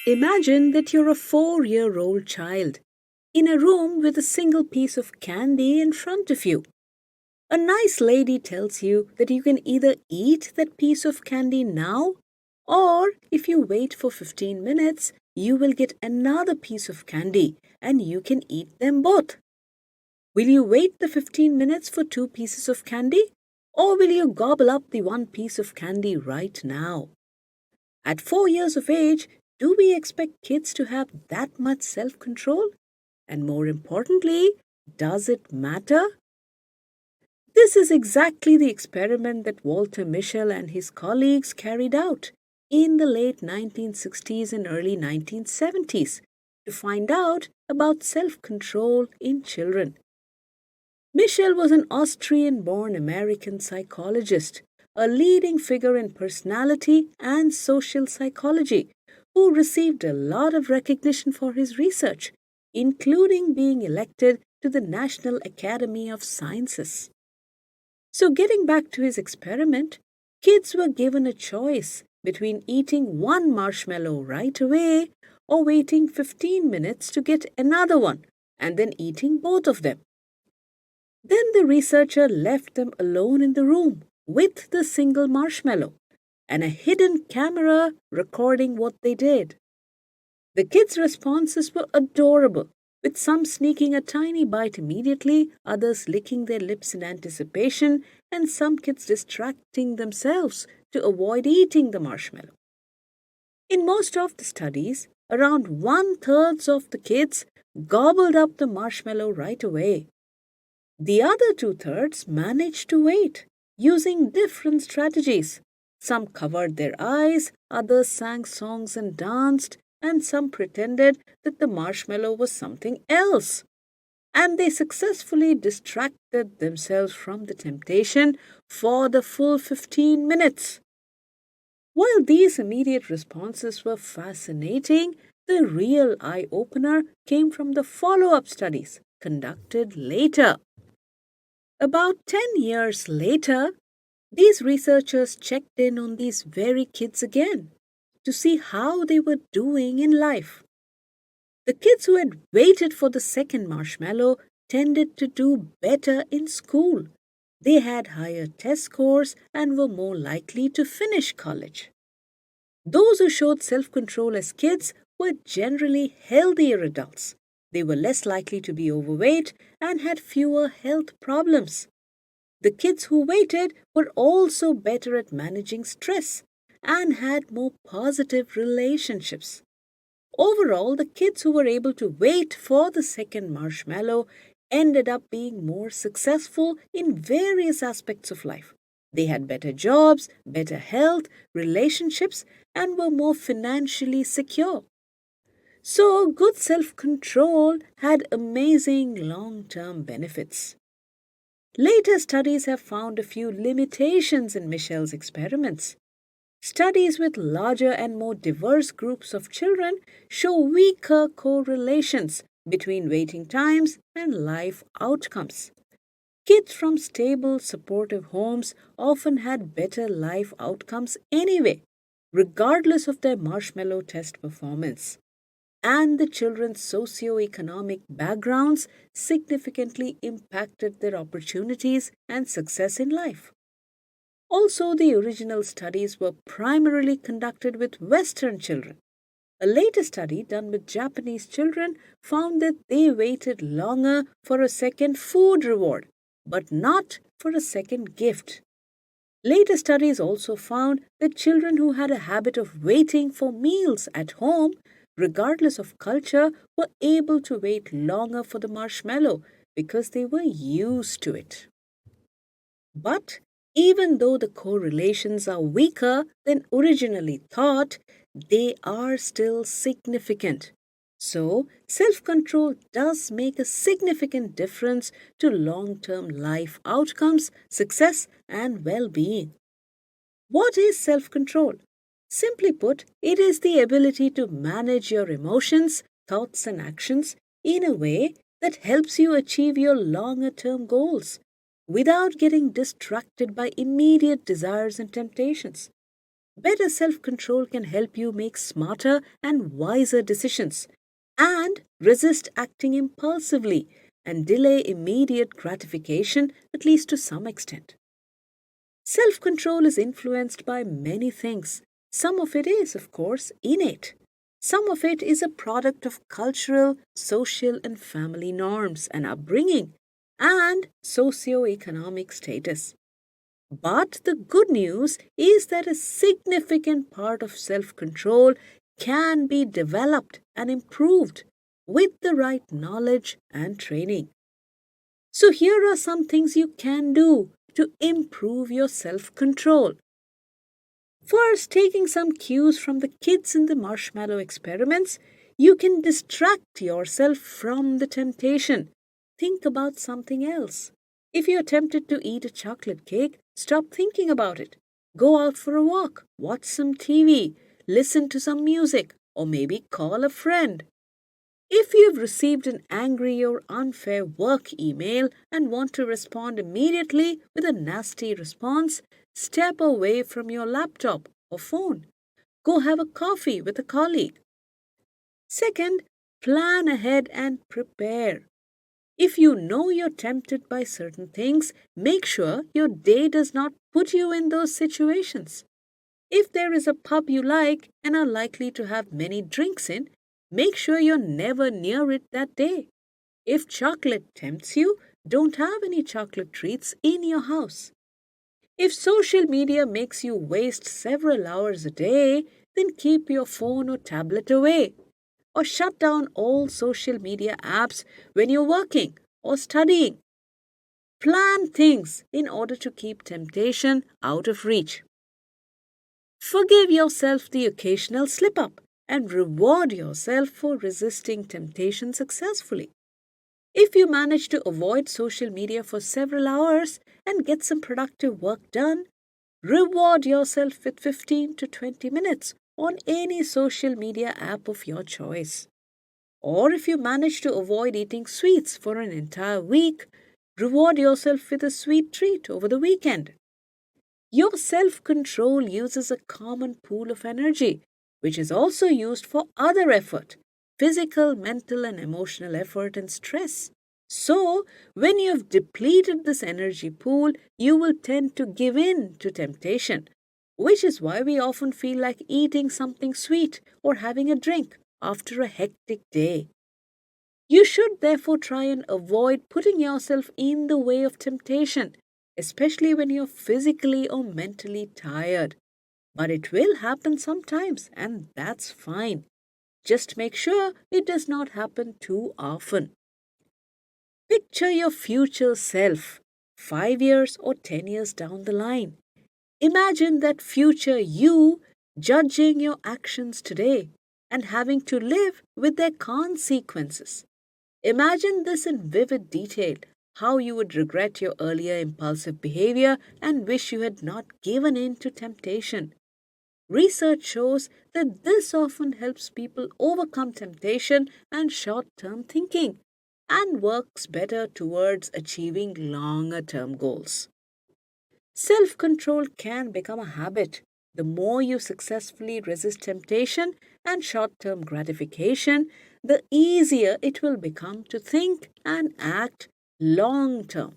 Imagine that you're a 4-year-old child in a room with a single piece of candy in front of you. A nice lady tells you that you can either eat that piece of candy now, or if you wait for 15 minutes, you will get another piece of candy and you can eat them both. Will you wait the 15 minutes for two pieces of candy, or will you gobble up the one piece of candy right now? At 4 years of age, do we expect kids to have that much self control? And more importantly, does it matter? This is exactly the experiment that Walter Mischel and his colleagues carried out in the late 1960s and early 1970s to find out about self control in children. Mischel was an Austrian born American psychologist, a leading figure in personality and social psychology, who received a lot of recognition for his research, including being elected to the National Academy of Sciences. So, getting back to his experiment, kids were given a choice between eating one marshmallow right away or waiting 15 minutes to get another one and then eating both of them. Then the researcher left them alone in the room with the single marshmallow and a hidden camera recording what they did. The kids' responses were adorable, with some sneaking a tiny bite immediately, others licking their lips in anticipation, and some kids distracting themselves to avoid eating the marshmallow. In most of the studies, around 1/3 of the kids gobbled up the marshmallow right away. The other 2/3 managed to wait, using different strategies. Some covered their eyes, others sang songs and danced, and some pretended that the marshmallow was something else. And they successfully distracted themselves from the temptation for the full 15 minutes. While these immediate responses were fascinating, the real eye opener came from the follow up studies conducted later. About 10 years later, these researchers checked in on these very kids again to see how they were doing in life. The kids who had waited for the second marshmallow tended to do better in school. They had higher test scores and were more likely to finish college. Those who showed self control as kids were generally healthier adults. They were less likely to be overweight and had fewer health problems. The kids who waited were also better at managing stress and had more positive relationships. Overall, the kids who were able to wait for the second marshmallow ended up being more successful in various aspects of life. They had better jobs, better health, relationships, and were more financially secure. So, good self control had amazing long term benefits. Later studies have found a few limitations in Michel's experiments. Studies with larger and more diverse groups of children show weaker correlations between waiting times and life outcomes. Kids from stable, supportive homes often had better life outcomes anyway, regardless of their marshmallow test performance. And the children's socio-economic backgrounds significantly impacted their opportunities and success in life. Also, the original studies were primarily conducted with Western children. A later study done with Japanese children found that they waited longer for a second food reward, but not for a second gift. Later studies also found that children who had a habit of waiting for meals at home, regardless of culture, were able to wait longer for the marshmallow because they were used to it. But even though the correlations are weaker than originally thought, they are still significant. So, self control does make a significant difference to long term life outcomes, success, and well being. What is self control? Simply put, it is the ability to manage your emotions, thoughts, and actions in a way that helps you achieve your longer term goals without getting distracted by immediate desires and temptations. Better self control can help you make smarter and wiser decisions and resist acting impulsively and delay immediate gratification, at least to some extent. Self control is influenced by many things. Some of it is, of course, innate. Some of it is a product of cultural, social, and family norms and upbringing and socio-economic status. But the good news is that a significant part of self control can be developed and improved with the right knowledge and training. So, here are some things you can do to improve your self control. First, taking some cues from the kids in the marshmallow experiments, you can distract yourself from the temptation. Think about something else. If you're tempted to eat a chocolate cake, stop thinking about it. Go out for a walk, watch some TV, listen to some music, or maybe call a friend. If you've received an angry or unfair work email and want to respond immediately with a nasty response, step away from your laptop or phone. Go have a coffee with a colleague. Second, plan ahead and prepare. If you know you're tempted by certain things, make sure your day does not put you in those situations. If there is a pub you like and are likely to have many drinks in, make sure you're never near it that day. If chocolate tempts you, don't have any chocolate treats in your house. If social media makes you waste several hours a day, then keep your phone or tablet away. Or shut down all social media apps when you're working or studying. Plan things in order to keep temptation out of reach. Forgive yourself the occasional slip up and reward yourself for resisting temptation successfully. If you manage to avoid social media for several hours and get some productive work done, reward yourself with 15 to 20 minutes on any social media app of your choice. Or if you manage to avoid eating sweets for an entire week, reward yourself with a sweet treat over the weekend. Your self control uses a common pool of energy, which is also used for other effort physical, mental, and emotional effort and stress. So, when you have depleted this energy pool, you will tend to give in to temptation, which is why we often feel like eating something sweet or having a drink after a hectic day. You should therefore try and avoid putting yourself in the way of temptation, especially when you're physically or mentally tired. But it will happen sometimes, and that's fine. Just make sure it does not happen too often. Picture your future self, 5 years or 10 years down the line. Imagine that future you judging your actions today and having to live with their consequences. Imagine this in vivid detail how you would regret your earlier impulsive behavior and wish you had not given in to temptation. Research shows that this often helps people overcome temptation and short term thinking and works better towards achieving longer term goals. Self control can become a habit. The more you successfully resist temptation and short term gratification, the easier it will become to think and act long term.